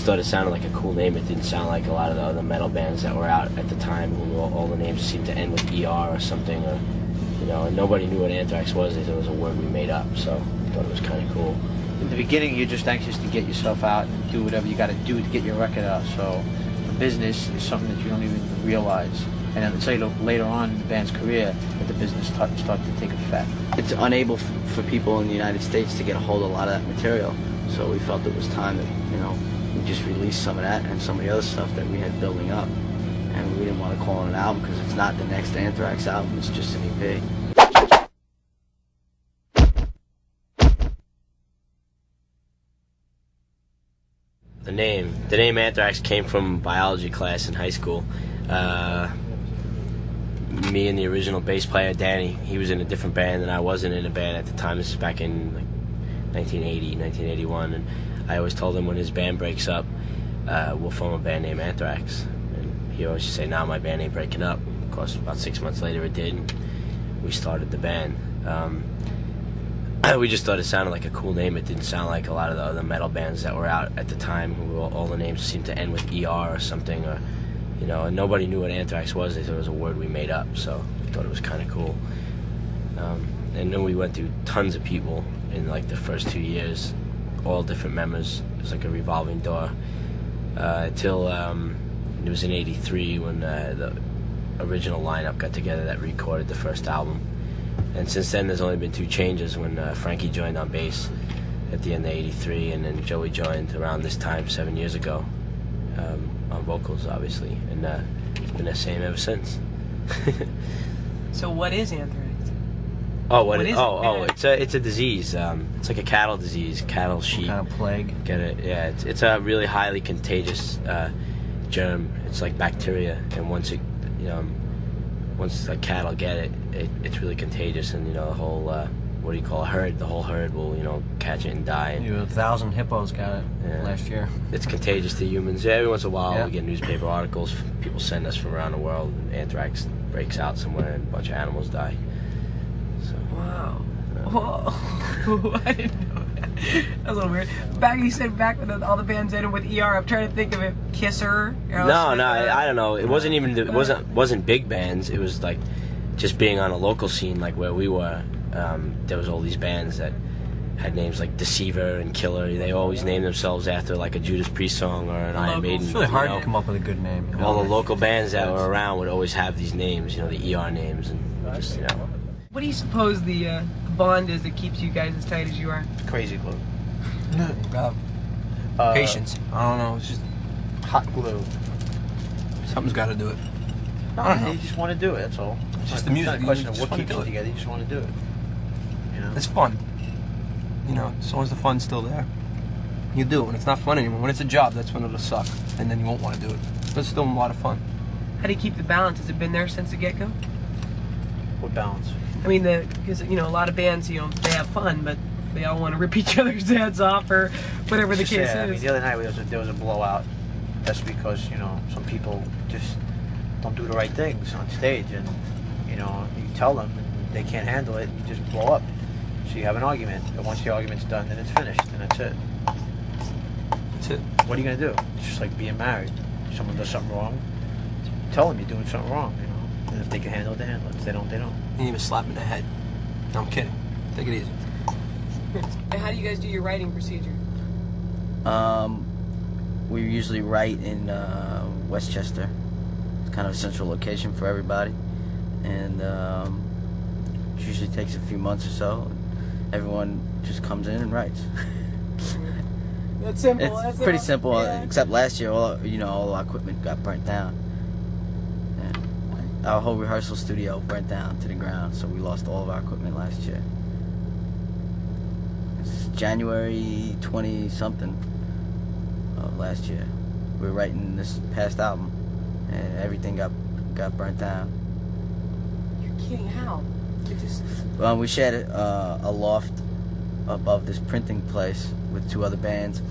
just thought it sounded like a cool name. It didn't sound like a lot of the other metal bands that were out at the time, who all the names seemed to end with ER or something, or and nobody knew what Anthrax was. They thought it was a word we made up, so I thought it was kind of cool. In the beginning, you're just anxious to get yourself out and do whatever you got to do to get your record out. So the business is something that you don't even realize. And then later on in the band's career that the business started to take effect. It's unable for people in the United States to get a hold of a lot of that material. So we felt it was time that, we just released some of that and some of the other stuff that we had building up. And we didn't want to call it an album because it's not the next Anthrax album, it's just an EP. The name Anthrax came from biology class in high school. Me and the original bass player, Danny, he was in a different band and I wasn't in a band at the time. This is back in 1980, 1981, and I always told him when his band breaks up, we'll form a band named Anthrax. And he always used to say, "Nah, my band ain't breaking up." Of course, about 6 months later it did, and we started the band. We just thought it sounded like a cool name. It didn't sound like a lot of the other metal bands that were out at the time, who all the names seemed to end with ER or something, or and nobody knew what Anthrax was. They thought it was a word we made up, so I thought it was kind of cool. And then we went through tons of people in like the first 2 years, all different members. It was like a revolving door till it was in '83 when the original lineup got together that recorded the first album. And since then there's only been 2 changes, when Frankie joined on bass at the end of '83, and then Joey joined around this time 7 years ago on vocals, obviously, and it's been the same ever since. So what is Anthrax? It's a disease. It's like a cattle disease, cattle, sheep. Some kind of plague. Get it? Yeah, it's a really highly contagious germ. It's like bacteria, and once like cattle get it, it's really contagious, and the whole what do you call a herd? The whole herd will catch it and die. And, 1,000 hippos got it last year. It's contagious to humans. Yeah, every once in a while we get newspaper articles. People send us from around the world. Anthrax breaks out somewhere and a bunch of animals die. So, wow. Whoa. I didn't know that. That was a little weird. You said back when all the bands ended with ER. I'm trying to think of it. Kisser. No, I don't know. It wasn't even. It wasn't big bands. It was like just being on a local scene, like where we were. There was all these bands that had names like Deceiver and Killer. They always named themselves after like a Judas Priest song or an Iron Maiden. It's really hard to come up with a good name. All the local bands that were around would always have these names, the ER names, and just What do you suppose the bond is that keeps you guys as tight as you are? Crazy glue. Patience. I don't know. It's just hot glue. Something's got to do it. I don't know. You just want to do it. That's all. It's just the music. It's not a question of what keeps you together. You just want to do it. It's fun. As long as the fun's still there, you do. When it's not fun anymore, when it's a job, that's when it'll suck, and then you won't want to do it. But it's still a lot of fun. How do you keep the balance? Has it been there since the get-go? What balance? I mean, because a lot of bands, they have fun, but they all want to rip each other's heads off or whatever the case is. I mean, the other night there was a blowout. That's because some people just don't do the right things on stage, and you tell them and they can't handle it, and you just blow up. So you have an argument, and once the argument's done, then it's finished, and that's it. That's it. What are you gonna do? It's just like being married. If someone does something wrong, tell them you're doing something wrong. And if they can handle it, they handle it. If they don't, they don't. You didn't even slap in the head. No, I'm kidding. Take it easy. And how do you guys do your writing procedure? We usually write in Westchester. It's kind of a central location for everybody, and it usually takes a few months or so. Everyone just comes in and writes. That's simple. It's pretty simple, except last year, all our equipment got burnt down. And our whole rehearsal studio burnt down to the ground, so we lost all of our equipment last year. It's January 20-something of last year. We were writing this past album, and everything got burnt down. You're kidding? How? We shared a loft above this printing place with 2 other bands,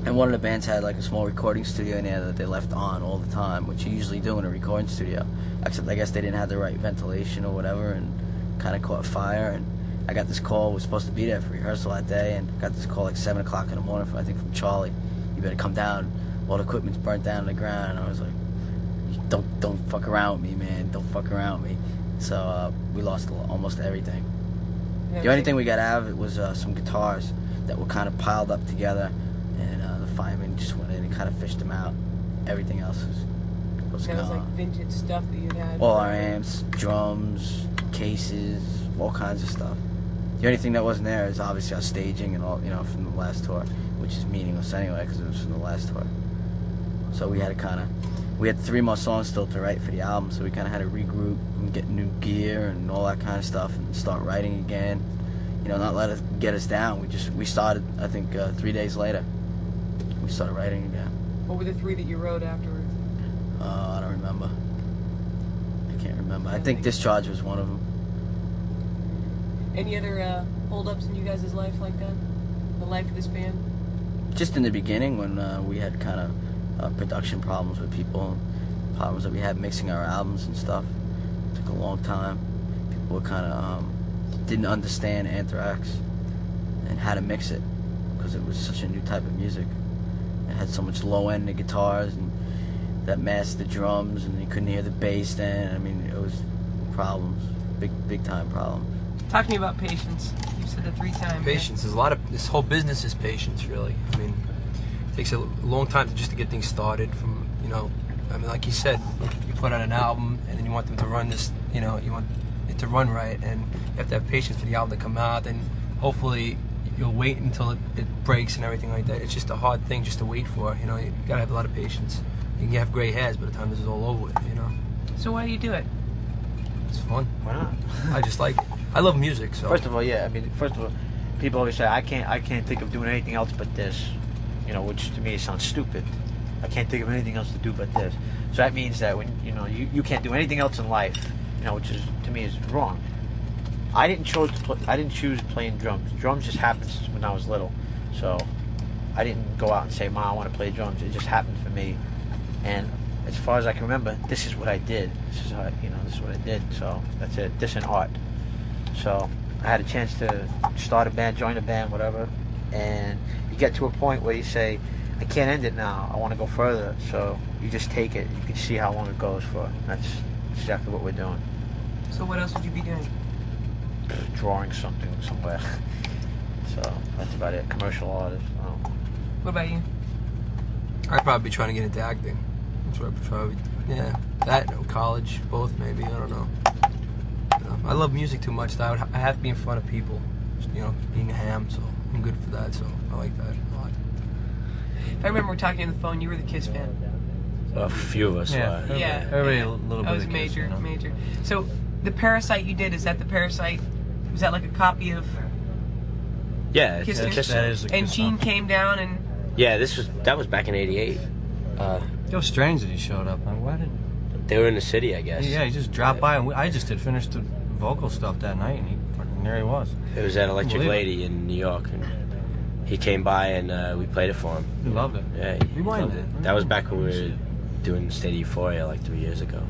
and one of the bands had like a small recording studio in there that they left on all the time, which you usually do in a recording studio, except I guess they didn't have the right ventilation or whatever, and kind of caught fire. And I got this call, was supposed to be there for rehearsal that day, and got this call like 7 o'clock in the morning from Charlie, you better come down. All the equipment's burnt down on the ground. And I was like, don't fuck around with me, man. Don't fuck around with me. So we lost almost everything. Yeah, The only thing we got out of it was some guitars that were kind of piled up together, and the firemen just went in and kind of fished them out. Everything else was That was gone. like vintage stuff that you had. All our amps, drums, cases, all kinds of stuff. The only thing that wasn't there is obviously our staging and all, from the last tour, which is meaningless anyway because it was from the last tour. So we had to we had 3 more songs still to write for the album, so we kind of had to regroup and get new gear and all that kind of stuff and start writing again. Not let it get us down. We started, I think, 3 days later. We started writing again. What were the 3 that you wrote afterwards? I don't remember. I can't remember. I think Discharge was one of them. Any other hold-ups in you guys' life like that? The life of this band? Just in the beginning when we had kind of production problems with people, problems that we had mixing our albums and stuff. It took a long time. People were kind of didn't understand Anthrax and how to mix it because it was such a new type of music. It had so much low end in the guitars and that masked the drums, and you couldn't hear the bass then. I mean, it was problems, big time problems. Talk to me about patience. You said it 3 times. Patience. There's a lot of, this whole business is patience, really. I mean, it takes a long time just to get things started from, I mean, like you said, you put out an album and then you want them to run this, you want it to run right, and you have to have patience for the album to come out, and hopefully you'll wait until it breaks and everything like that. It's just a hard thing just to wait for, you gotta have a lot of patience. You can have gray hairs by the time this is all over with, So why do you do it? It's fun. Why not? I just like it. I love music, so. First of all, people always say I can't think of doing anything else but this, which to me sounds stupid. I can't think of anything else to do but this. So that means that when you can't do anything else in life, which is to me is wrong. I didn't choose playing drums. Drums just happened when I was little, so I didn't go out and say, "Mom, I want to play drums." It just happened for me, and as far as I can remember, this is what I did. This is how this is what I did. So that's it. This and art. So I had a chance to start a band, join a band, whatever, and you get to a point where you say, I can't end it now. I want to go further. So you just take it. You can see how long it goes for. That's exactly what we're doing. So what else would you be doing? Drawing something somewhere. So that's about it. Commercial artist. What about you? I'd probably be trying to get into acting. That's what I'd probably, that or college, both maybe. I don't know. I love music too much that I have to be in front of people. Just, being a ham, so I'm good for that. So I like that a lot. If I remember talking on the phone, you were the Kiss fan. A few of us were. Yeah. Everybody a little bit. That was of major, Kiss, major. So the Parasite you did, is that the Parasite? Was that like a copy of Yeah, Kiss? Kiss. That is a And Kiss Gene song. came down and Yeah, that was back in '88. It was strange that he showed up. Why did? They were in the city, I guess. Yeah, he just dropped by, and I just had finished the vocal stuff that night, and there he was. It was at Electric Unbelievable. Lady in New York, and he came by and we played it for him. He loved it. Yeah, he Rewind loved it. That was back when we were doing State of Euphoria like 3 years ago.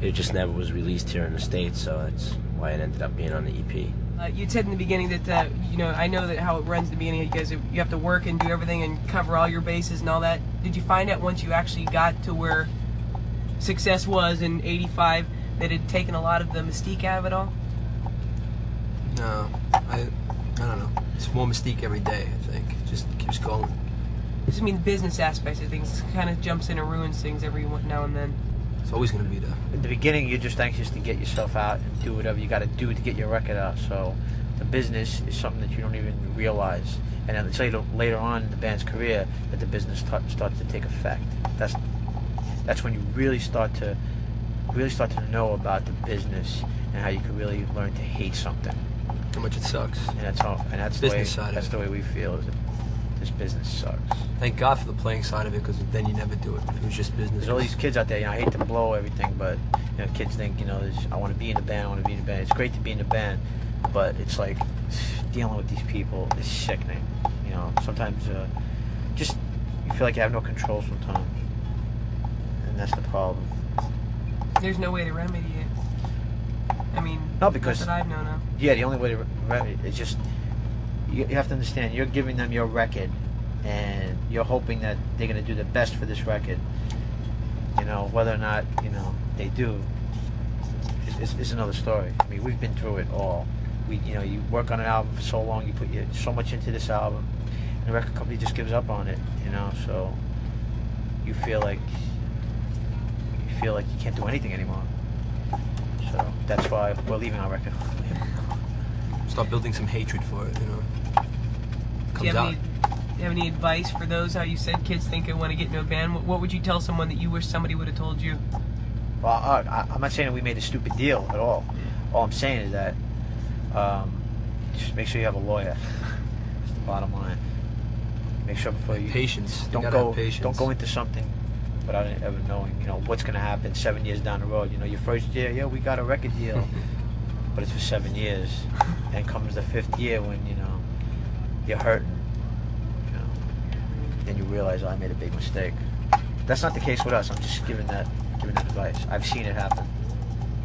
It just never was released here in the States, so that's why it ended up being on the EP. you said in the beginning that I know that how it runs at the beginning. You guys, you have to work and do everything and cover all your bases and all that. Did you find out once you actually got to where success was in '85 that it had taken a lot of the mystique out of it all? No, I don't know. It's more mystique every day, I think. It just keeps going. I mean, the business aspects of things kind of jumps in and ruins things every now and then. It's always going to be there. In the beginning, you're just anxious to get yourself out and do whatever you got to do to get your record out. So the business is something that you don't even realize. And then it's later on in the band's career that the business starts to take effect. That's when you really start to know about the business and how you can really learn to hate something. How much it sucks. And that's the way Business side of that's it. the way we feel. Is that this business sucks. Thank God for the playing side of it, because then you never do it. If it was just business. There's all these kids out there. I hate to blow everything, but kids think I want to be in the band. I want to be in the band. It's great to be in the band, but it's like dealing with these people is sickening. Sometimes just you feel like you have no control sometimes, and that's the problem. There's no way to remedy it. I mean, No, because not that I've known of. yeah, the only way to remedy it is just you have to understand. You're giving them your record, and you're hoping that they're going to do the best for this record. You know, whether or not, you know, they do is another story. I mean, we've been through it all. You know, you work on an album for so long, you put so much into this album, and the record company just gives up on it, you know, so you feel like you can't do anything anymore. So that's why we're leaving our record. Start building some hatred for it, you know. Do you have any advice for those, how you said kids think they want to get into a band? What would you tell someone that you wish somebody would have told you? Well, I'm not saying that we made a stupid deal at all. All I'm saying is that just make sure you have a lawyer. That's the bottom line. Make sure before you patience. Don't go into something without ever knowing, you know, what's going to happen 7 years down the road. You know, your first year, yeah, we got a record deal, but it's for 7 years, and comes the 5th year when, you know, you're hurting. You know, then you realize, oh, I made a big mistake. That's not the case with us. I'm just giving that advice. I've seen it happen.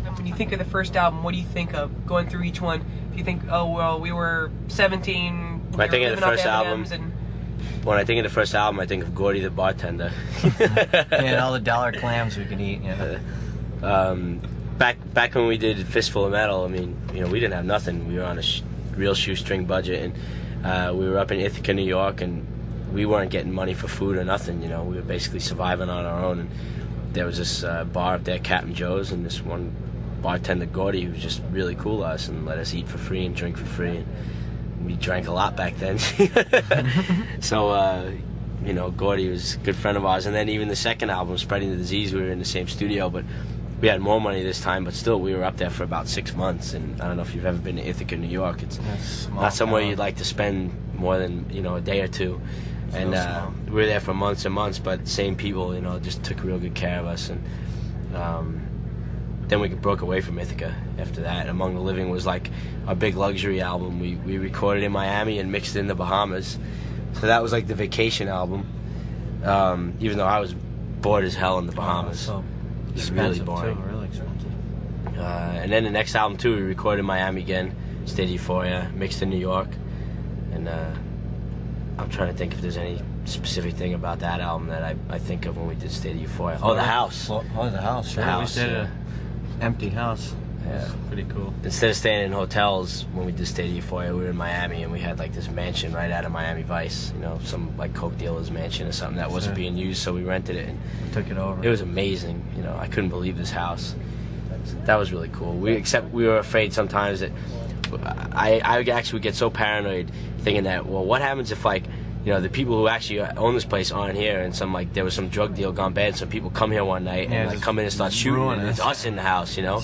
And when you think of the first album, what do you think of going through each one? If you think, oh well, we were 17. When I think of the first album, I think of Gordy the bartender. And all the dollar clams we could eat. Yeah. Back when we did Fistful of Metal, I mean, you know, we didn't have nothing. We were on a real shoestring budget, and we were up in Ithaca, New York, and we weren't getting money for food or nothing. You know, we were basically surviving on our own. And there was this bar up there, Captain Joe's, and this one bartender, Gordy, who was just really cool to us and let us eat for free and drink for free. And we drank a lot back then. So, you know, Gordy was a good friend of ours. And then even the second album, Spreading the Disease, we were in the same studio, but we had more money this time, but still we were up there for about 6 months. And I don't know if you've ever been to Ithaca, New York. It's not somewhere you'd like to spend more than, you know, a day or two. And we were there for months and months, but same people, you know, just took real good care of us. And then we broke away from Ithaca after that. Among the Living was like our big luxury album. We recorded in Miami and mixed in the Bahamas. So that was like the vacation album. Even though I was bored as hell in the Bahamas. It was really boring. Too, really expensive. And then the next album too, we recorded in Miami again, State of Euphoria, mixed in New York. And I'm trying to think if there's any specific thing about that album that I think of when we did State of Euphoria. Oh, the house. Oh, the house. Sure. The house. We did an empty house. Yeah. Pretty cool. Instead of staying in hotels when we did State of Euphoria, we were in Miami, and we had like this mansion right out of Miami Vice. You know, some like coke dealer's mansion or something that wasn't being used, so we rented it and took it over. It was amazing. You know, I couldn't believe this house. That was really cool. Except we were afraid sometimes that I actually would get so paranoid thinking that, well, what happens if like, you know, the people who actually own this place aren't here, and there was some drug deal gone bad, so people come here one night and like come in and start shooting, and it's us in the house, you know.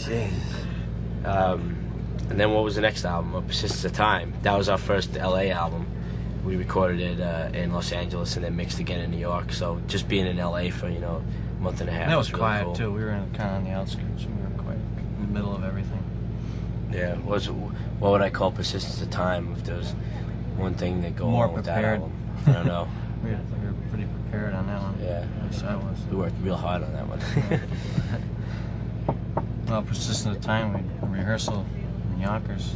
And then what was the next album? Persistence of Time. That was our first LA album. We recorded it in Los Angeles and then mixed again in New York. So just being in LA for, you know, a month and a half. That was really quiet cool. too. We were kind of on the outskirts. We were quite in the middle of everything. Yeah. What would I call Persistence of Time if there was one thing that go more along with that prepared. album? I don't know. we were pretty prepared on that one. Yeah. At least I was. We worked real hard on that one. Well, Persistent of Time, we rehearsal in Yonkers.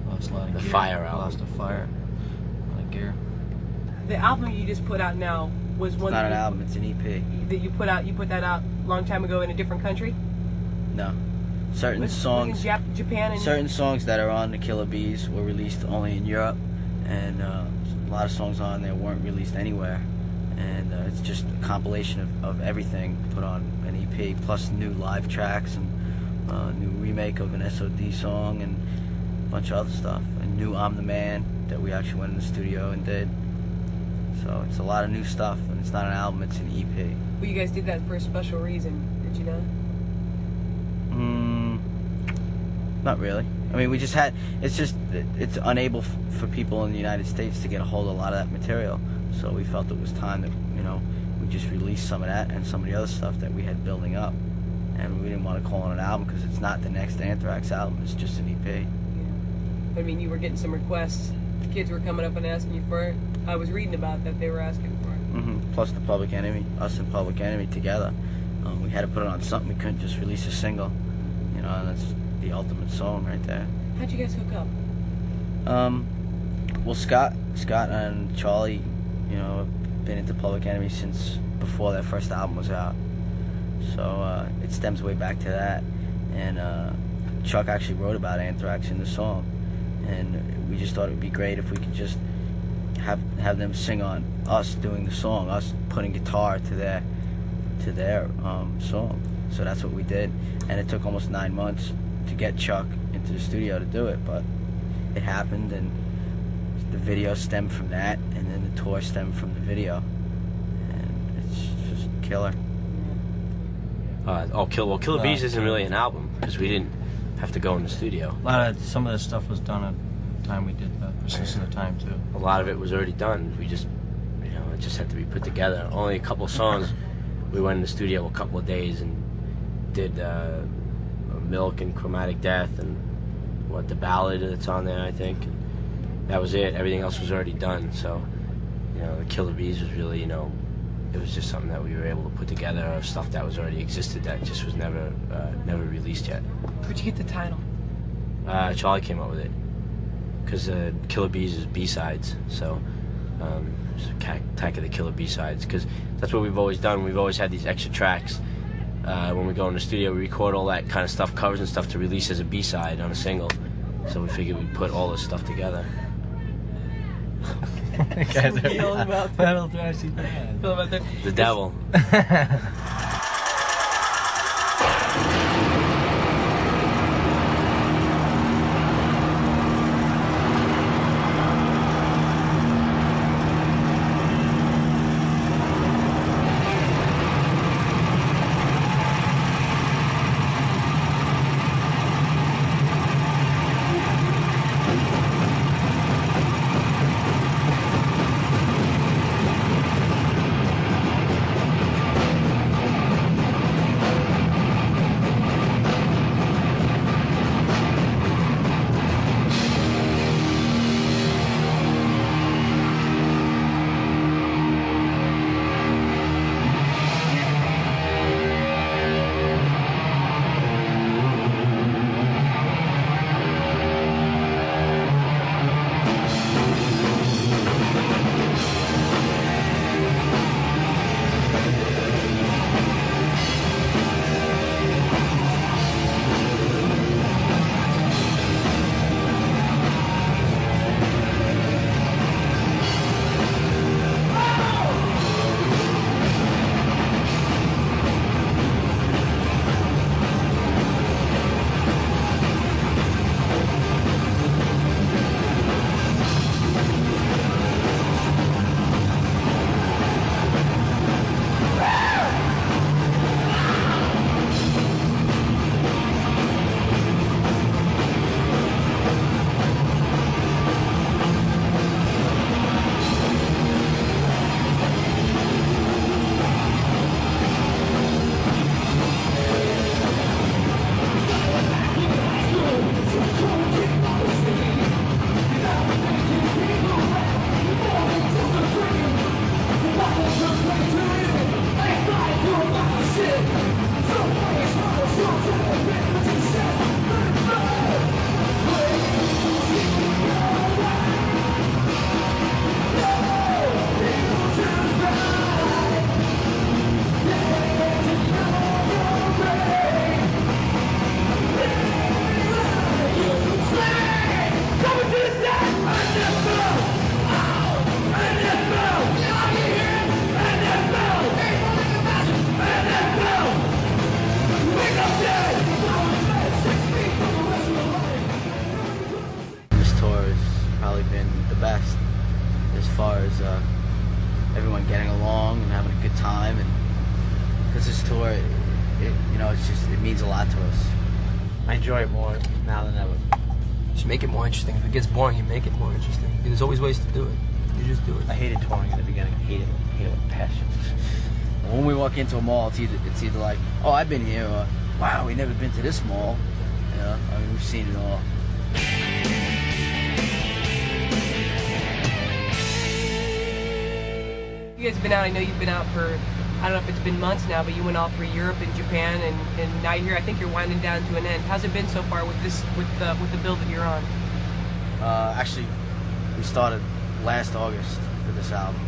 Lost a lot of gear. The Fire album. Lost a fire. A lot of gear. The album you just put out now was one. It's not an album, it's an EP. That you put out. You put that out a long time ago in a different country. No. Certain Was songs. in Japan and Certain songs that are on the Killer Bees were released only in Europe, and a lot of songs on there weren't released anywhere. And it's just a compilation of everything put on an EP, plus new live tracks and new remake of an SOD song and a bunch of other stuff. And new I'm the Man that we actually went in the studio and did. So it's a lot of new stuff, and it's not an album, it's an EP. Well, you guys did that for a special reason, did you not? Not really. I mean, we just had, it's unable for people in the United States to get a hold of a lot of that material. So we felt it was time that, you know, we just released some of that and some of the other stuff that we had building up. And we didn't want to call it an album because it's not the next Anthrax album, it's just an EP. Yeah. I mean, you were getting some requests. Kids were coming up and asking you for it. I was reading about that they were asking for it. Plus the Public Enemy, us and Public Enemy together. We had to put it on something. We couldn't just release a single. You know, and that's the ultimate song right there. How'd you guys hook up? Well, Scott and Charlie, you know, been into Public Enemy since before that first album was out. So it stems way back to that. And Chuck actually wrote about Anthrax in the song, and we just thought it would be great if we could just have them sing on us doing the song, us putting guitar to their song. So that's what we did, and it took almost 9 months to get Chuck into the studio to do it, but it happened, and the video stemmed from that, and then the tour stemmed from the video, and it's just killer. Killer Bees isn't really an album because we didn't have to go in the studio. Some of the stuff was done at the time we did the Persistent of Time too. A lot of it was already done. We just, it just had to be put together. Only a couple of songs. We went in the studio a couple of days and did Milk and Chromatic Death and the ballad that's on there, I think. And that was it. Everything else was already done. So, the Killer Bees was really, it was just something that we were able to put together of stuff that was already existed that just was never released yet. Where'd you get the title? Charlie came up with it because Killer Bees is B-sides, so it's Attack of the Killer B-sides, because that's what we've always done. We've always had these extra tracks. When we go in the studio, we record all that kind of stuff, covers and stuff, to release as a B-side on a single. So we figured we'd put all this stuff together. Guys are Feeling about metal thrashy band. Feel about that? The devil. best as far as everyone getting along and having a good time, and because this tour, it means a lot to us. I enjoy it more now than ever. Just make it more interesting. If it gets boring, you make it more interesting. There's always ways to do it. You just do it. I hated touring in the beginning. I hated it with passion. When we walk into a mall, it's either like, oh, I've been here, or wow, we've never been to this mall. I mean, we've seen it all. You guys have been out, I know you've been out for, I don't know if it's been months now, but you went all through Europe and Japan, and now you're here. I think you're winding down to an end. How's it been so far with this, with the build that you're on? Actually, we started last August for this album.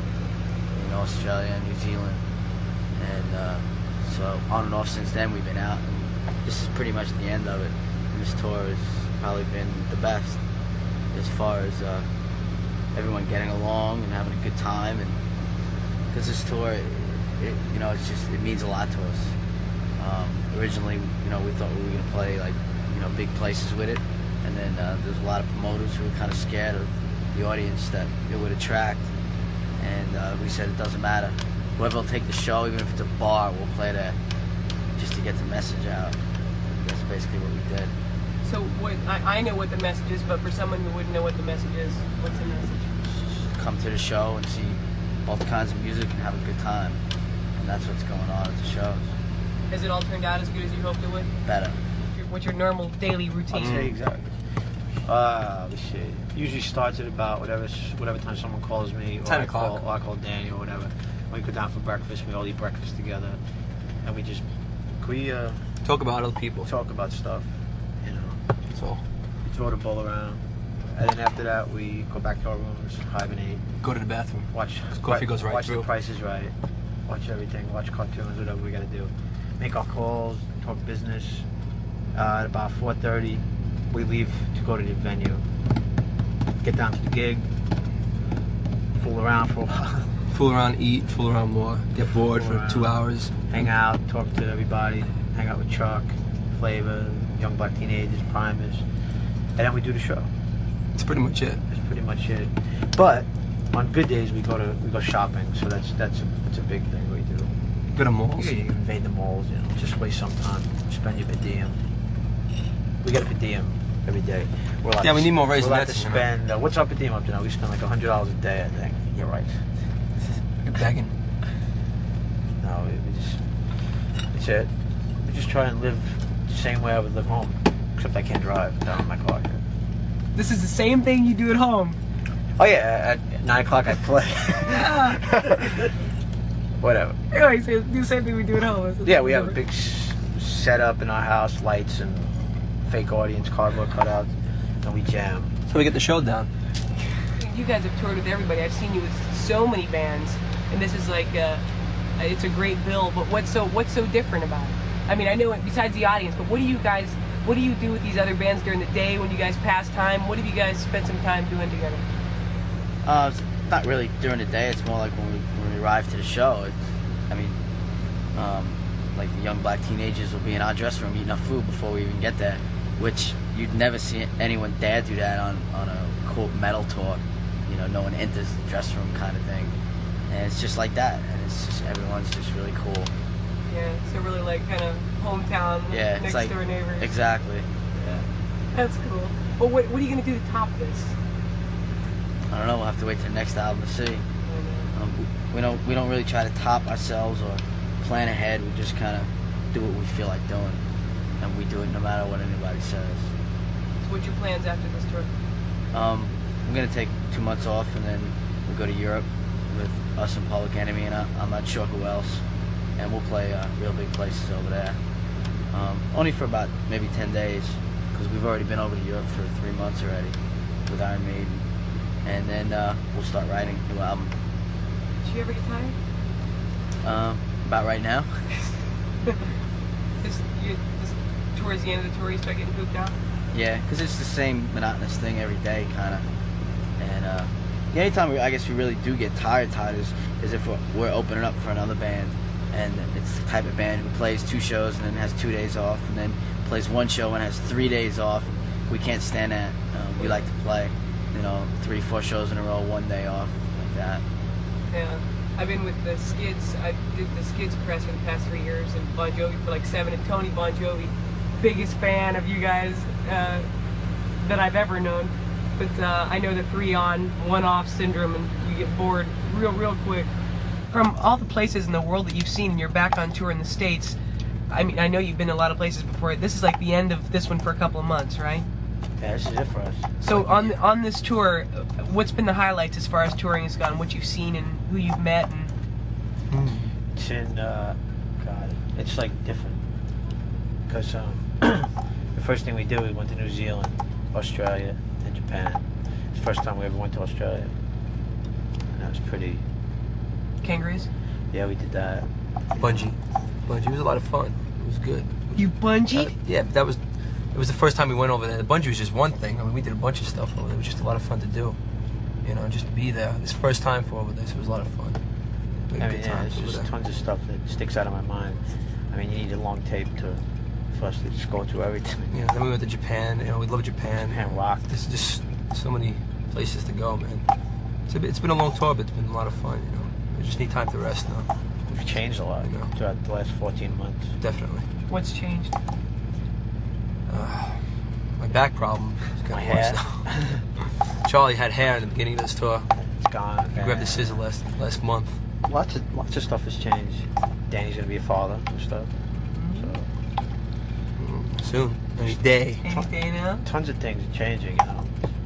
Australia and New Zealand, and so on and off since then we've been out. And this is pretty much the end of it. And this tour has probably been the best as far as everyone getting along and having a good time, and because this tour, it means a lot to us. Originally, we thought we were going to play like, big places with it, and then there's a lot of promoters who were kind of scared of the audience that it would attract, and we said it doesn't matter. Whoever will take the show, even if it's a bar, we'll play there just to get the message out. That's basically what we did. So I know what the message is, but for someone who wouldn't know what the message is, what's the message? Just come to the show and see all kinds of music and have a good time, and that's what's going on at the shows. Has it all turned out as good as you hoped it would? Better. What's your normal daily I'll routine? tell you exactly. Let's see. Usually starts at about whatever time someone calls me, or 10 I o'clock. call Danny or whatever. We go down for breakfast. We all eat breakfast together, and we Talk about other people. talk about stuff. That's all. Throw the ball around, and then after that we go back to our rooms, hibernate, Go to the bathroom. watch Coffee goes right watch through. The Price is Right, watch everything, watch cartoons, whatever we got to do. Make our calls, talk business. At about 4:30, we leave to go to the venue. Get down to the gig, fool around for a while, Fool around, eat, fool around more. Get bored Fool for around. 2 hours. hang out, talk to everybody, hang out with Chuck, Flavor, Young Black Teenagers, Primus, and then we do the show. That's pretty much it. That's pretty much it. But on good days we go shopping, so that's a big thing we do. Go to malls. You invade the malls, just waste some time, spend your per diem. We get a per diem every day. We're allowed Yeah, we to- need more raising We're allowed nets, to you know. spend. What's our per diem up to now? We spend like $100 a day, I think. You're right. You're begging. No, it's it. We just try and live the same way I would live home, except I can't drive down in my car. This is the same thing you do at home. Oh yeah, at 9 o'clock I play. Whatever. Anyway, so do the same thing we do at home. Yeah, we have a big setup in our house, lights and fake audience, cardboard cutouts, and we jam. So we get the show down. You guys have toured with everybody. I've seen you with so many bands, and this is like it's a great bill. But what's so different about it? I mean, I know besides the audience, but what do you do with these other bands during the day when you guys pass time? What have you guys spent some time doing together? It's not really during the day. It's more like when we arrive to the show. Like the Young Black Teenagers will be in our dressing room eating our food before we even get there, which you'd never see anyone dare do that on a cool metal tour. No one enters the dressing room kind of thing, and it's just like that. And it's just everyone's just really cool. Yeah, so really like kind of hometown, Yeah, next it's like door neighbors. exactly. Yeah, that's cool. But what are you gonna do to top this? I don't know. We'll have to wait till the next album to see. I know. We don't really try to top ourselves or plan ahead. We just kind of do what we feel like doing, and we do it no matter what anybody says. So what's your plans after this tour? I'm gonna take 2 months off, and then we'll go to Europe with us and Public Enemy, and I'm not sure who else, and we'll play real big places over there. Only for about maybe 10 days, because we've already been over to Europe for 3 months already with Iron Maiden, and then we'll start writing a new album. Did you ever get tired? About right now. This towards the end of the tour, you start getting pooped out. Yeah, because it's the same monotonous thing every day, kind of. And the only time I guess we really do get tired is if we're opening up for another band, and it's the type of band who plays 2 shows and then has 2 days off, and then plays 1 show and has 3 days off. We can't stand that. We like to play, 3-4 shows in a row, 1 day off, like that. Yeah, I've been with the Skids. I did the Skids press for the past 3 years, and Bon Jovi for like 7. And Tony Bon Jovi, biggest fan of you guys that I've ever known. But I know the 3-on, 1-off syndrome, and you get bored real quick. From all the places in the world that you've seen, and you're back on tour in the States. I mean, I know you've been to a lot of places before. This is like the end of this one for a couple of months, right? Yeah, this is it for us. So on this tour, what's been the highlights as far as touring has gone? What you've seen and who you've met? And It's in, God, it's like different. Because the first thing we did, we went to New Zealand, Australia, and Japan. It's the first time we ever went to Australia. And that was pretty kangaroos? Yeah, we did that. Bungee. Bungee was a lot of fun. It was good. You bungeed? Yeah, but it was the first time we went over there. The bungee was just one thing. I mean, we did a bunch of stuff over there. It was just a lot of fun to do. You know, just to be there. This first time for over there, so it was a lot of fun. We had I mean, good yeah, times there's over just there. tons of stuff that sticks out of my mind. I mean, you need a long tape for us to just go through everything. Yeah, then we went to Japan. You know, we love Japan. Japan rocked. There's just so many places to go, man. It's been a long tour, but it's been a lot of fun. You know, we just need time to rest now. We've changed a lot I know. throughout the last 14 months. Definitely. What's changed? My back problem is My getting worse hair. now. Charlie had hair in the beginning of this tour. It's gone. He grabbed the scissor last month. Lots of stuff has changed. Danny's gonna be a father and stuff. So Soon. Any day. Any day now? tons of things are changing. You know,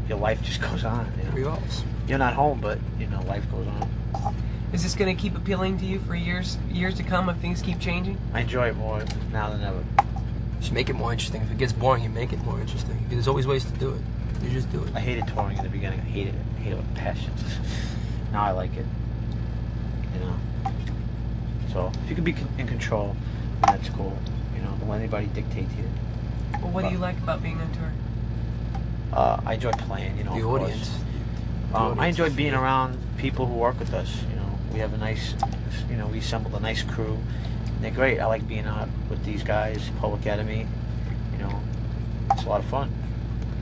your life just goes on. You know? Revolves. You're not home, but you know, life goes on. Is this going to keep appealing to you for years to come if things keep changing? I enjoy it more now than ever. Just make it more interesting. If it gets boring, you make it more interesting. There's always ways to do it. You just do it. I hated touring in the beginning. I hated it with passion. Now I like it. You know. So if you could be in control, then that's cool. You know, don't let anybody dictate to you. Well, what do you like about being on tour? I enjoy playing. You know, The of course. audience. I enjoy being around people who work with us. You know, we have a nice, you know, we assembled a nice crew. They're great. I like being out with these guys, Public Enemy. You know, it's a lot of fun,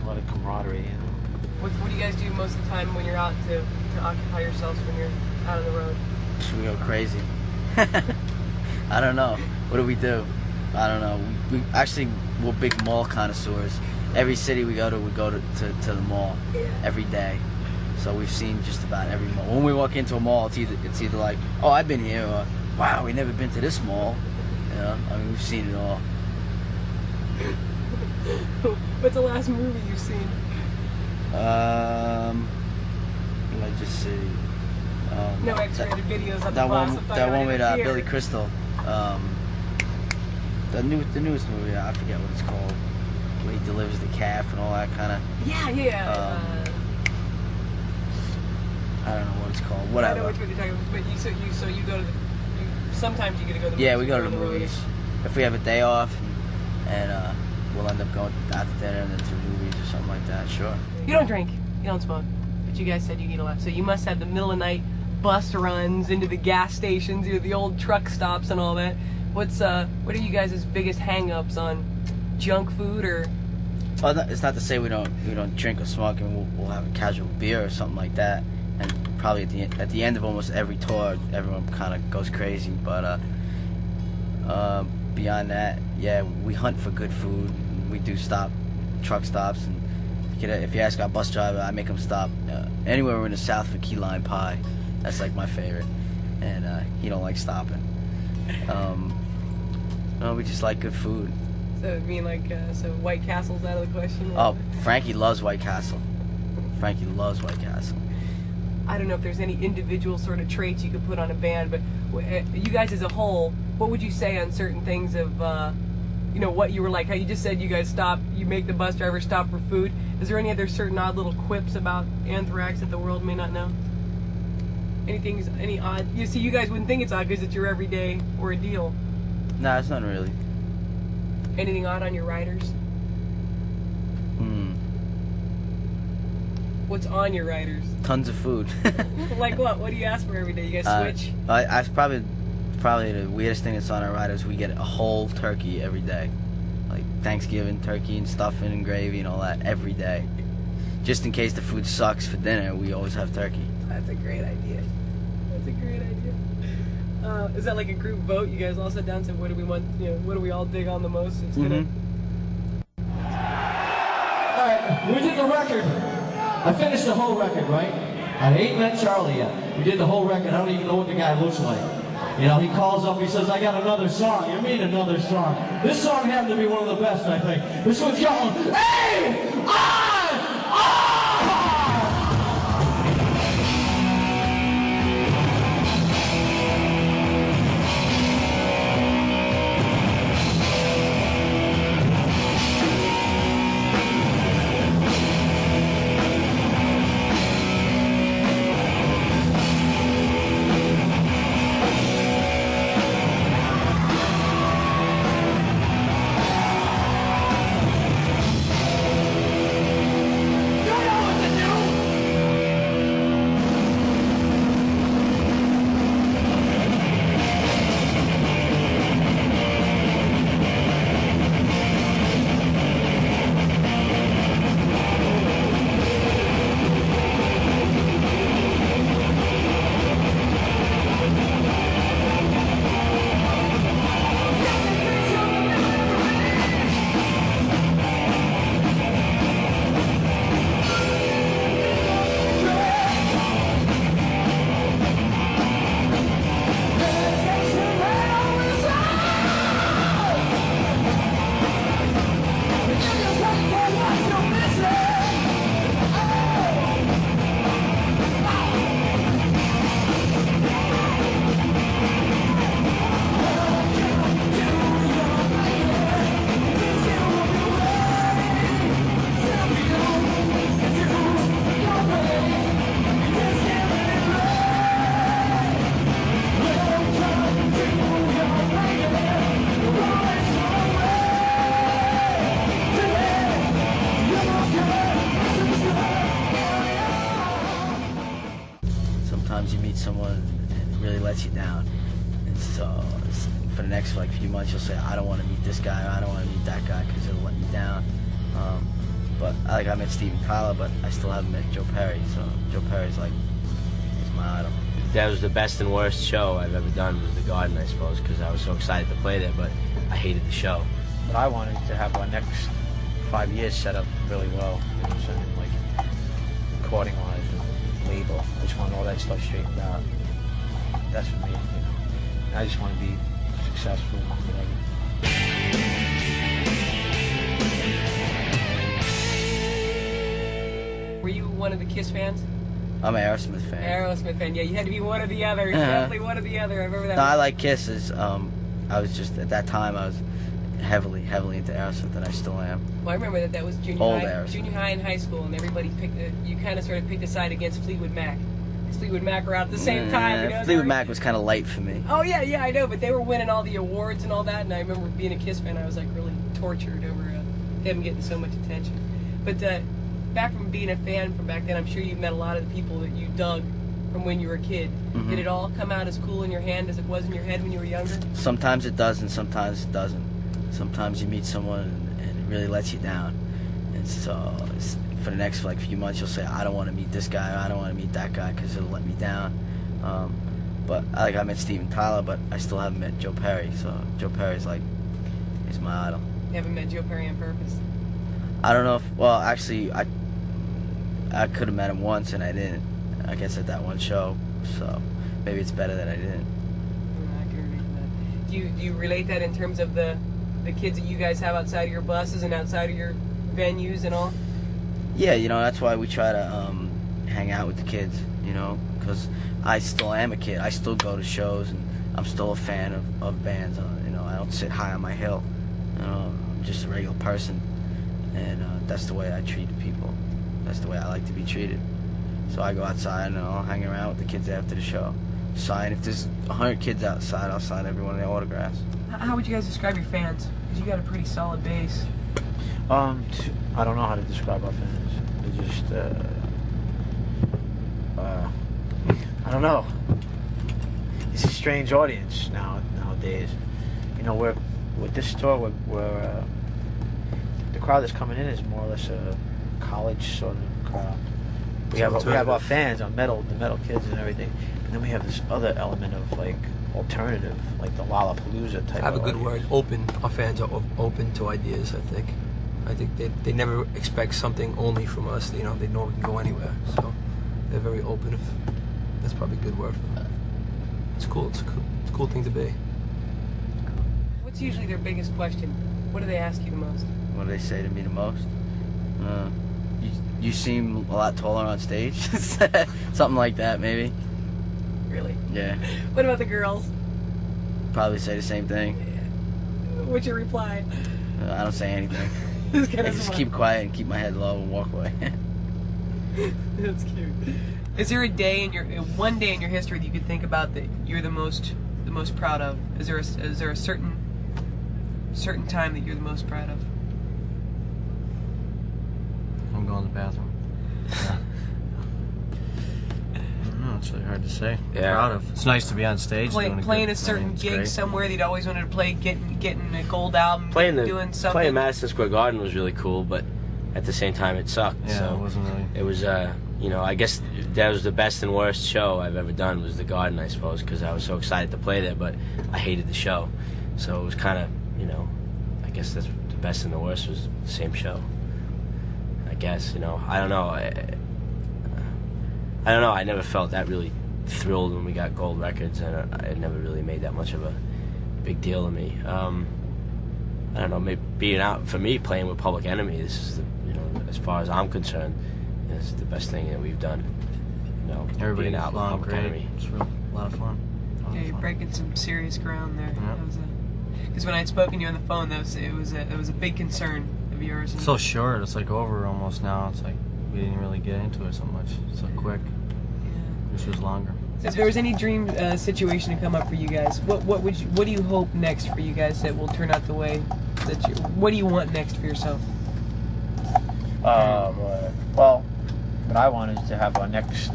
a lot of camaraderie. You know, What do you guys do most of the time when you're out to occupy yourselves when you're out on the road? We go crazy. I don't know. What do we do? I don't know. We actually, we're big mall connoisseurs. Every city we go to the mall every day. So we've seen just about every mall. When we walk into a mall, it's either like, oh, I've been here, or wow, we've never been to this mall. You know, I mean, we've seen it all. What's the last movie you've seen? Let me just see. No X-rated videos of the That boss. one with Billy Crystal. The newest movie, I forget what it's called. Where he delivers the calf and all that kind of. Yeah. I don't know what it's called. I know Whatever. which one you're talking about, but you go to sometimes you get to go to the Yeah, movies we go to on the road. movies. If we have a day off, and we'll end up going out to dinner and then to the movies or something like that. Sure. You don't drink, you don't smoke, but you guys said you eat a lot. So you must have the middle of the night bus runs into the gas stations, the old truck stops and all that. What are you guys' biggest hang-ups on junk food or? Well, it's not to say we don't drink or smoke, and we'll have a casual beer or something like that. And probably at the end of almost every tour, everyone kind of goes crazy. But beyond that, yeah, we hunt for good food. We do truck stops, and if you ask our bus driver, I make him stop anywhere in the South for key lime pie. That's like my favorite, and he don't like stopping. No, we just like good food. So I mean, so White Castle's out of the question. Oh, Frankie loves White Castle. Frankie loves White Castle. I don't know if there's any individual sort of traits you could put on a band, but you guys as a whole, what would you say on certain things of, what you were like? How you just said you guys stop, you make the bus driver stop for food. Is there any other certain odd little quips about Anthrax that the world may not know? Any odd? You see, you guys wouldn't think it's odd because it's your everyday ordeal. Nah, it's not really. Anything odd on your riders? What's on your riders? Tons of food. Like what? What do you ask for every day? You guys switch? I probably the weirdest thing that's on our riders. We get a whole turkey every day, like Thanksgiving turkey and stuffing and gravy and all that every day. Just in case the food sucks for dinner, we always have turkey. That's a great idea. That's a great idea. Is that like a group vote? You guys all sit down and say, what do we want? What do we all dig on the most? It's gonna. All right, we did the record. I finished the whole record, right? I ain't met Charlie yet. We did the whole record. I don't even know what the guy looks like. You know, he calls up, he says, I got another song. You mean another song? This song happened to be one of the best, I think. This one's called A-I-R! lets you down. And so for the next like few months, you'll say, I don't want to meet this guy, or I don't want to meet that guy because it'll let me down. But I met Steven Tyler, but I still haven't met Joe Perry. So Joe Perry's like, he's my idol. That was the best and worst show I've ever done, was the Garden, I suppose, because I was so excited to play there, but I hated the show. But I wanted to have our next 5 years set up really well, you know what I'm saying? Like, recording-wise, and label. I just want all that stuff straightened out. That's for me, you know. I just want to be successful, whatever. Were you one of the Kiss fans? I'm an Aerosmith fan. Aerosmith fan, yeah. You had to be one or the other. Definitely one or the other. I remember that. No, I like Kiss. I was just, at that time, I was heavily into Aerosmith, and I still am. Well, I remember that was junior Old high, Aerosmith. junior high and high school, and everybody you kind of sort of picked a side against Fleetwood Mac. Because Fleetwood Mac were out at the same time. You know, Fleetwood Mac was kind of light for me. Oh, yeah, I know, but they were winning all the awards and all that, and I remember being a Kiss fan, I was like really tortured over them getting so much attention. But back from being a fan from back then, I'm sure you met a lot of the people that you dug from when you were a kid. Mm-hmm. Did it all come out as cool in your hand as it was in your head when you were younger? Sometimes it does, and sometimes it doesn't. Sometimes you meet someone and it really lets you down. And so for the next like few months, you'll say, I don't want to meet this guy, or I don't want to meet that guy because it'll let me down. But I met Steven Tyler, but I still haven't met Joe Perry. So Joe Perry's like, he's my idol. You haven't met Joe Perry on purpose? I don't know if, well, actually, I could have met him once and I didn't. I guess at that one show. So maybe it's better that I didn't. I can relate to that. Do you relate that in terms of the kids that you guys have outside of your buses and outside of your venues and all? Yeah, you know, that's why we try to hang out with the kids, you know, because I still am a kid. I still go to shows, and I'm still a fan of bands. You know, I don't sit high on my hill. You know, I'm just a regular person, and that's the way I treat people. That's the way I like to be treated. So I go outside and I'll hang around with the kids after the show. If there's 100 kids outside, I'll sign every one of their autographs. How would you guys describe your fans? Because you got a pretty solid base. I don't know how to describe our fans. They're just, I don't know. It's a strange audience nowadays. You know, with this tour, we're the crowd that's coming in is more or less a college sort of crowd. We have our fans, the metal kids and everything, and then we have this other element of like alternative, like the Lollapalooza type. I have a good like, word. Open. Our fans are open to ideas. I think they never expect something only from us. You know, they know we can go anywhere. So they're very open. That's probably a good word for them. It's cool. It's a cool thing to be. What's usually their biggest question? What do they ask you the most? What do they say to me the most? You seem a lot taller on stage. Something like that, maybe. Really? Yeah. What about the girls? Probably say the same thing. What's your reply? I don't say anything. Just I just keep quiet and keep my head low and walk away. That's cute. Is there one day in your history that you could think about that you're the most proud of? Is there a certain time that you're the most proud of? I'm going to the bathroom. I don't know, it's really hard to say. Yeah. Proud of. It's nice to be on stage. Playing a certain gig somewhere that you'd always wanted to play, getting a gold album, doing something. Playing Madison Square Garden was really cool, but at the same time it sucked. Yeah, so it wasn't really. It was, you know, I guess that was the best and worst show I've ever done, was the Garden, I suppose, because I was so excited to play there, but I hated the show. So it was kind of, you know, I guess that's the best and the worst was the same show. I guess, you know, I don't know. I don't know. I never felt that really thrilled when we got gold records, and it never really made that much of a big deal to me. I don't know. Maybe being out for me, playing with Public Enemy, this is you know, as far as I'm concerned, is the best thing that we've done. You know, Everybody being out with Public great. Enemy. It's really a lot of fun. Yeah, you're breaking some serious ground there. Yeah. Because when I'd spoken to you on the phone, it was a big concern of yours. It's so short. It's like over almost now. It's like we didn't really get into it so much. It's so quick. This was longer. So if there was any dream situation to come up for you guys, what do you hope next for you guys that will turn out the way that you? What do you want next for yourself? Well, what I want is to have our next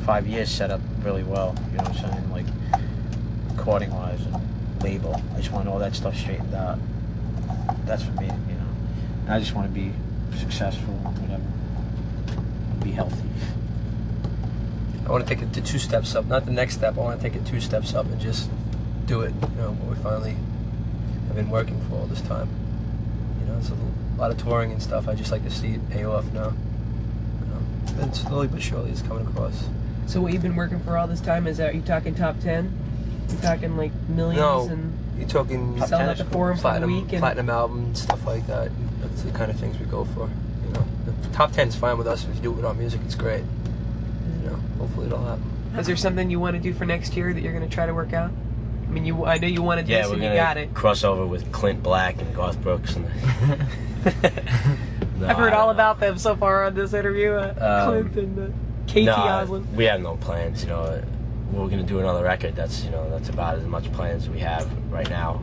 5 years set up really well. You know what I'm saying? Like recording wise and label. I just want all that stuff straightened out. That's for me, you know. And I just want to be successful, whatever. Be healthy. I want to take it to 2 steps up, not the next step. I want to take it 2 steps up and just do it. You know, what we finally have been working for all this time. You know, it's a lot of touring and stuff. I just like to see it pay off now. You know, and slowly but surely it's coming across. So what you've been working for all this time, is that, are you talking top 10? You talking like millions? No, and you're talking selling at the Forum for a week? And platinum album, stuff like that. That's the kind of things we go for. You know, the top 10 is fine with us. If you do it with our music, it's great. You know, hopefully it'll happen. Is there something you want to do for next year that you're going to try to work out? I mean, I know you wanted this and you got it. Cross over with Clint Black and Garth Brooks. And I've heard all about them so far on this interview. Clint and Katie Osland. We have no plans. You know, we're going to do another record. That's that's about as much plans as we have right now.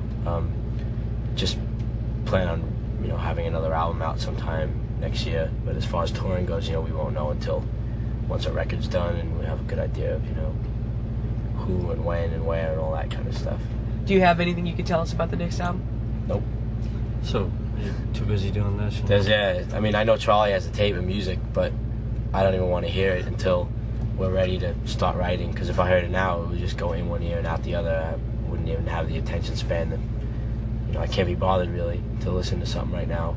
Just plan on having another album out sometime next year. But as far as touring goes, we won't know until once our record's done and we have a good idea of who and when and where and all that kind of stuff. Do you have anything you could tell us about the next album? Nope. So you're too busy doing this? I mean, I know Charlie has a tape of music, but I don't even want to hear it until we're ready to start writing, because if I heard it now, it would just go in one ear and out the other. I wouldn't even have the attention span that, I can't be bothered really to listen to something right now.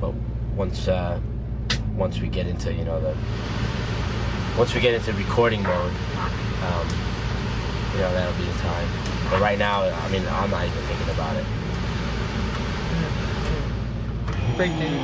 But once we get into recording mode, that'll be the time. But right now, I mean, I'm not even thinking about it. Great news.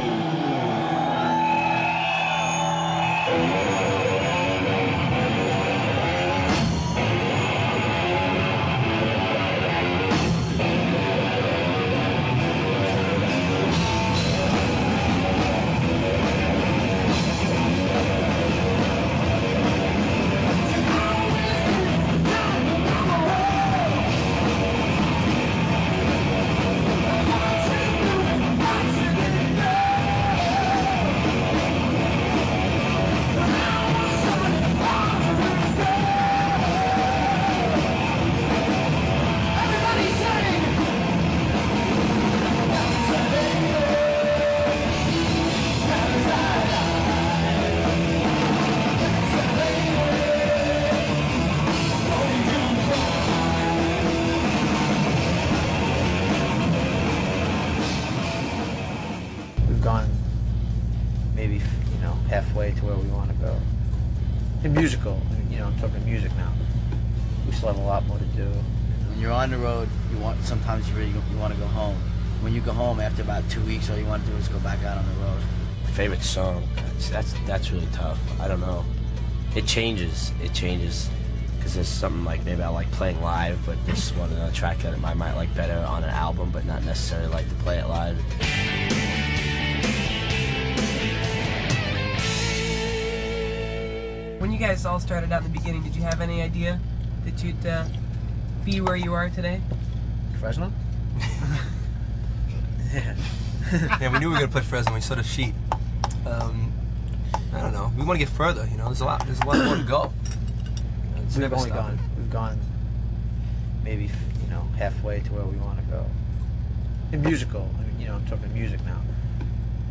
Halfway to where we want to go. In musical, I'm talking music now. We still have a lot more to do. When you're on the road, sometimes you want to go home. When you go home after about 2 weeks, all you want to do is go back out on the road. Favorite song? That's really tough. I don't know. It changes. Because there's something like maybe I like playing live, but this one a track that I might like better on an album, but not necessarily like to play it live. When you guys all started out in the beginning, did you have any idea that you'd be where you are today? Fresno? Yeah, we knew we were gonna play Fresno. We saw the sheet. I don't know. We want to get further. There's a lot more to go. We've gone maybe halfway to where we want to go. In musical, I'm talking music now.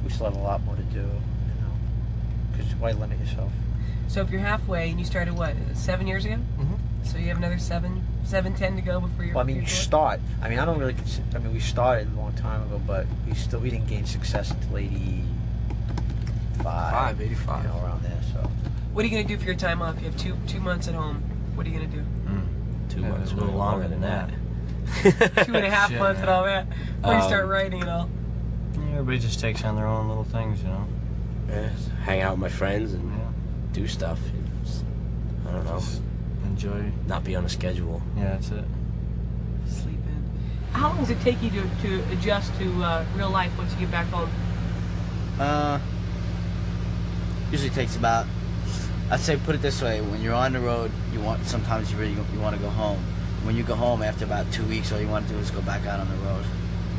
We still have a lot more to do. Because why limit yourself? So if you're halfway and you started, what, 7 years ago? Mm-hmm. So you have another 10 to go before you're... Well, I mean, you start. I mean, we started a long time ago, but we didn't gain success until 85. 85. Around there, so. What are you going to do for your time off? You have two months at home. What are you going to do? 2 months, a little longer than that. 2.5 months and all that. Before you start writing and all. Yeah, everybody just takes on their own little things, Yeah, hang out with my friends and do stuff. I don't know. Just enjoy. Not be on a schedule. Yeah, that's it. Sleep in. How long does it take you to adjust to real life once you get back home? Usually takes about, I'd say, put it this way, when you're on the road, sometimes you want to go home. When you go home after about 2 weeks, all you want to do is go back out on the road.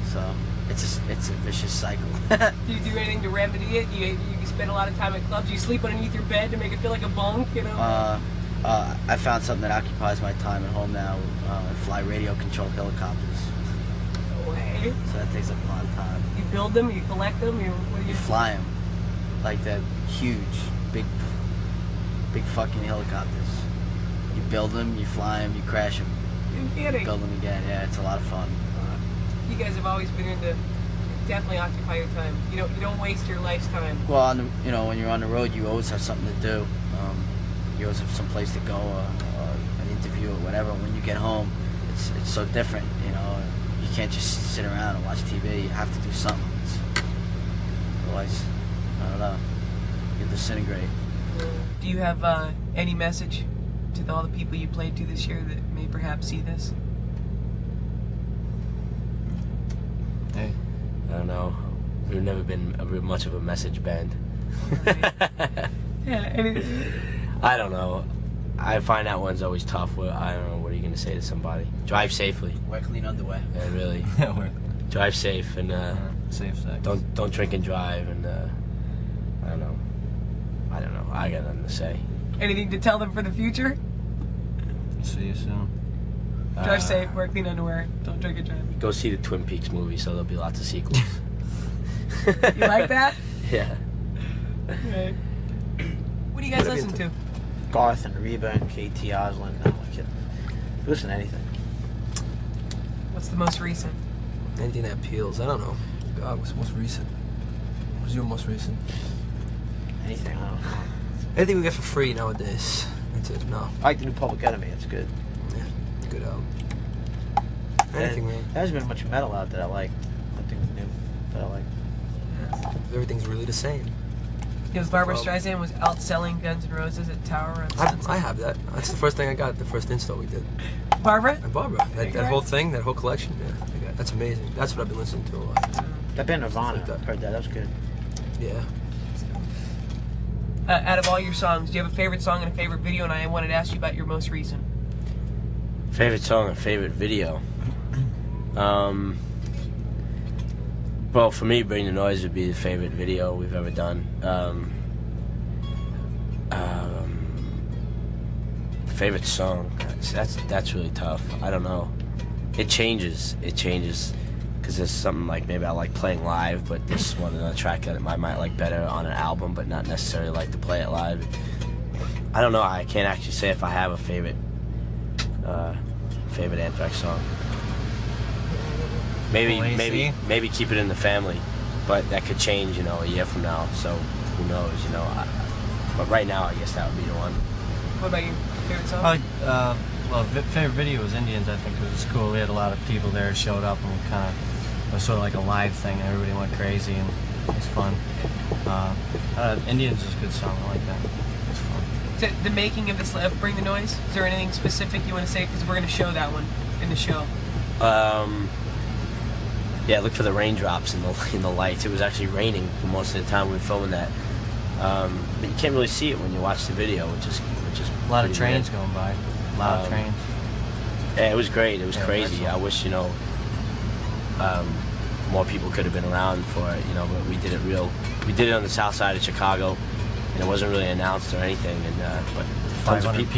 So it's a vicious cycle. Do you do anything to remedy it? You spend a lot of time at clubs. You sleep underneath your bed to make it feel like a bunk, I found something that occupies my time at home now. I fly radio-controlled helicopters. No way. So that takes up a lot of time. You build them, you collect them, what do You fly them. Like that huge, big fucking helicopters. You build them, you fly them, you crash them. You're kidding. Build them again. Yeah, it's a lot of fun. You guys have always been into definitely occupy your time. You don't waste your life's time. Well, when you're on the road, you always have something to do. You always have some place to go, or an interview or whatever. When you get home, it's so different. You can't just sit around and watch TV. You have to do something. Otherwise, I don't know, you disintegrate. Do you have any message to all the people you played to this year that may perhaps see this? Hey, I don't know. We've never been much of a message band. Yeah, I don't know. I find that one's always tough. I don't know. What are you going to say to somebody? Drive safely. wear clean underwear. Yeah, really. Yeah, Drive safe and safe sex. don't drink and drive and I don't know. I got nothing to say. anything to tell them for the future? See you soon. Drive safe, wear clean underwear, don't drink and drive. Go see the Twin Peaks movie, so there'll be lots of sequels. You like that? Yeah. Okay. What do you guys listen to? Garth and Reba and KT Oslin. No, I'm kidding. Listen to anything. What's the most recent? Anything that appeals. I don't know. God, what's the most recent? What's your most recent? Anything, I don't know. Anything we get for free nowadays. That's it. No. I like the new Public Enemy. It's good. Yeah, it's a good album. Anything, man. There hasn't been much metal out that I like. Nothing new that I like. Everything's really the same. Because Barbara Streisand was outselling Guns N' Roses at Tower of Sunset. I have that. That's the first thing I got, the first install we did. Barbara? And Barbara. That whole thing, that whole collection, yeah. That's amazing. That's what I've been listening to a lot. That band Nirvana. Like that. Heard that. That was good. Yeah. Out of all your songs, do you have a favorite song and a favorite video? And I wanted to ask you about your most recent. Favorite song and favorite video? Well, for me, Bring the Noise would be the favorite video we've ever done. Favorite song? That's really tough. I don't know. It changes. Because there's something like maybe I like playing live, but this one another track that I might like better on an album, but not necessarily like to play it live. I don't know. I can't actually say if I have a favorite Anthrax song. Maybe Keep It in the Family, but that could change, a year from now. So who knows, But right now, I guess that would be the one. What about you? Favorite song? Well, favorite video was Indians. I think it was cool. We had a lot of people there, showed up, and it was sort of like a live thing. Everybody went crazy, and it was fun. Indians is a good song. I like that. It's fun. So the making of this, Bring the Noise. Is there anything specific you want to say? Because we're going to show that one in the show. Yeah, look for the raindrops in the lights. It was actually raining for most of the time we were filming that. But you can't really see it when you watch the video, which is a lot of trains going by. A lot of trains. Yeah, it was great. It was crazy. Excellent. I wish more people could have been around for it. But we did it We did it on the south side of Chicago, and it wasn't really announced or anything. And but tons of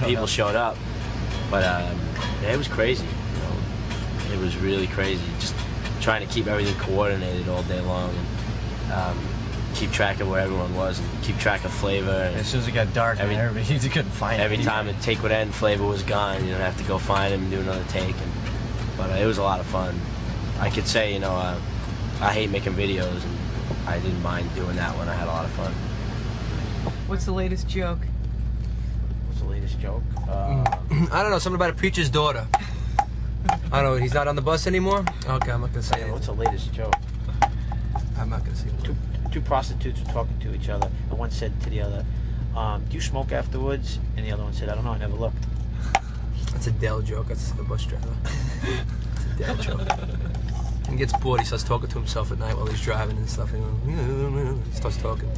people showed up. But yeah, it was crazy. It was really crazy. Just trying to keep everything coordinated all day long, and keep track of where everyone was, and keep track of flavor. And as soon as it got dark, everybody you couldn't find it. Every time a take would end, flavor was gone. You don't have to go find him and do another take. But it was a lot of fun. I could say, I hate making videos, and I didn't mind doing that one. I had a lot of fun. What's the latest joke? What's the latest joke? I don't know. Something about a preacher's daughter. I don't know. He's not on the bus anymore? Okay, I'm not going to say it. What's the latest joke? I'm not going to say it. Two prostitutes were talking to each other, and one said to the other, do you smoke afterwards? And the other one said, I don't know, I never looked. That's a Dell joke. That's the bus driver. It's a Dell joke. When he gets bored, he starts talking to himself at night while he's driving and stuff. And he starts talking.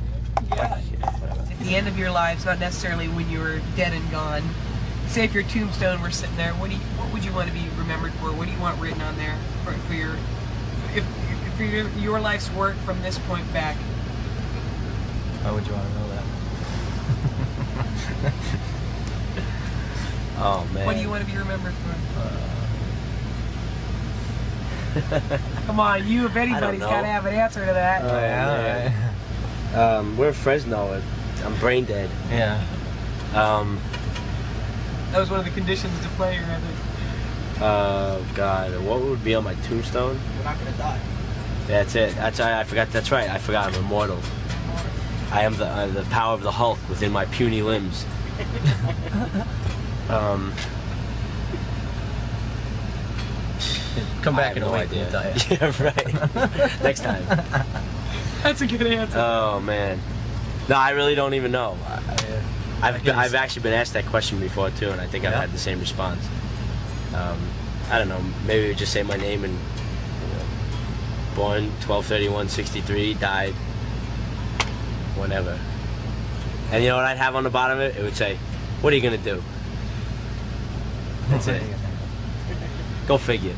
Yeah. At the end of your lives, not necessarily when you were dead and gone. Say if your tombstone were sitting there, what would you want to be remembered for? What do you want written on there for your life's work from this point back? Why would you want to know that? Oh man. What do you want to be remembered for? Come on, you, if anybody's know. got to have an answer to that. We're in Fresno. I'm brain dead. Yeah. That was one of the conditions to play, I think. God, what would be on my tombstone? You're not gonna die. That's it. I forgot. That's right. I forgot. I'm immortal. I am the power of the Hulk within my puny limbs. Come back I in have a no week. idea. We'll tell you. Yeah, right. Next time. That's a good answer. Oh man. No, I really don't even know. I've actually been asked that question before too, and I think I've had the same response. I don't know. Maybe we just say my name and born 12/31/63, died whenever. And you know what I'd have on the bottom of it? It would say, "What are you gonna do?" That's it. Go figure.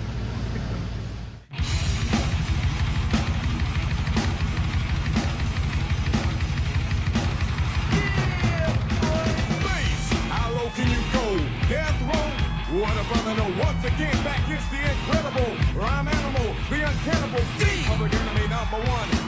What a brother, no, once again, back is the incredible rhyme animal, the uncannibal, the public enemy #1.